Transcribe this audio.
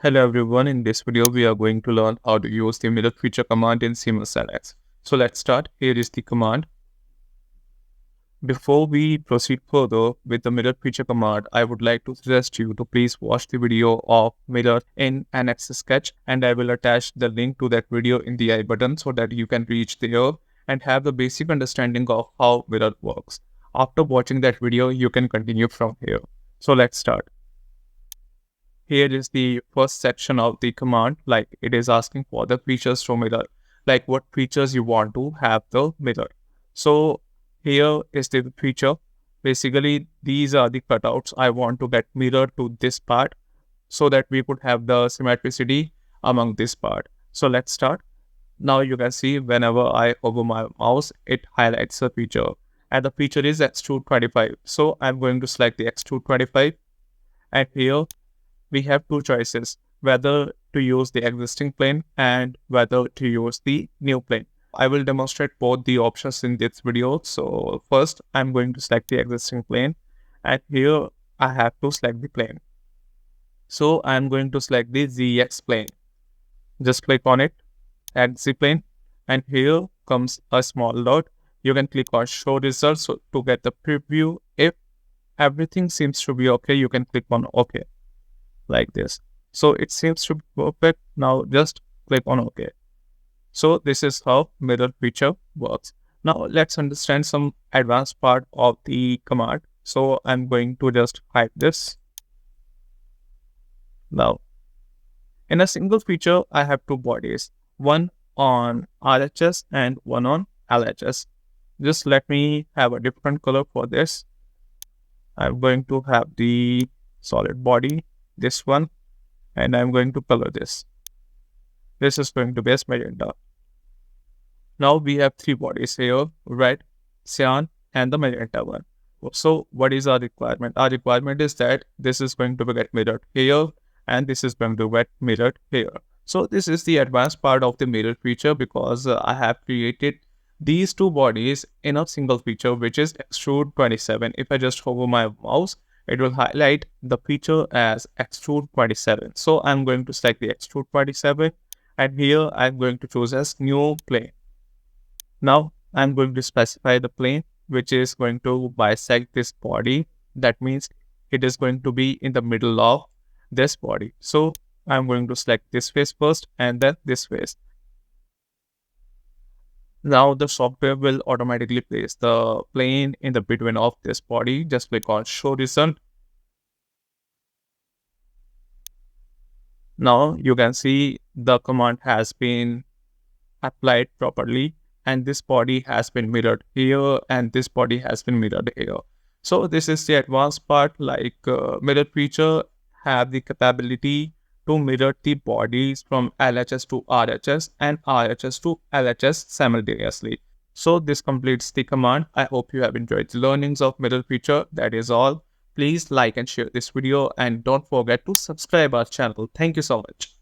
Hello everyone, in this video we are going to learn how to use the mirror feature command in Siemens NX. So let's start. Here is the command. Before we proceed further with the mirror feature command, I would like to suggest you to please watch the video of mirror in NX Sketch, and I will attach the link to that video in the I button so that you can reach there and have the basic understanding of how mirror works. After watching that video, you can continue from here. So let's start. Here is the first section of the command, like it is asking for the features to mirror, like what features you want to have the mirror. So here is the feature. Basically, these are the cutouts I want to get mirrored to this part so that we could have the symmetricity among this part. So let's start. Now you can see whenever I hover my mouse, it highlights the feature, and the feature is extrude 25. So I'm going to select the extrude 25, and here we have two choices, whether to use the existing plane and whether to use the new plane. I will demonstrate both the options in this video. So first, I'm going to select the existing plane, and here I have to select the plane. So I'm going to select the ZX plane. Just click on it, add Z plane, and here comes a small dot. You can click on show results to get the preview. If everything seems to be okay, you can click on OK. Like this. So it seems to be perfect. Now just click on OK. So this is how mirror feature works. Now let's understand some advanced part of the command. So I'm going to just hide this. Now in a single feature, I have two bodies, one on RHS and one on LHS. Just let me have a different color for this. I'm going to have the solid body, this one, and I'm going to color this. This is going to be as magenta. Now we have three bodies here, red, cyan, and the magenta one. So what is our requirement? Our requirement is that this is going to be get mirrored here, and this is going to get mirrored here. So this is the advanced part of the mirror feature because I have created these two bodies in a single feature, which is extrude 27. If I just hover my mouse, it will highlight the feature as extrude 27. So I'm going to select the extrude 27, and here I'm going to choose as new plane. Now I'm going to specify the plane which is going to bisect this body. That means it is going to be in the middle of this body. So I'm going to select this face first and then this face. Now the software will automatically place the plane in the between of this body. Just click on show result. Now you can see the command has been applied properly, and this body has been mirrored here and this body has been mirrored here. So this is the advanced part, like mirror feature have the capability to mirror the bodies from LHS to RHS and RHS to LHS simultaneously. So this completes the command. I hope you have enjoyed the learnings of mirror feature. That is all. Please like and share this video, and don't forget to subscribe our channel. Thank you so much.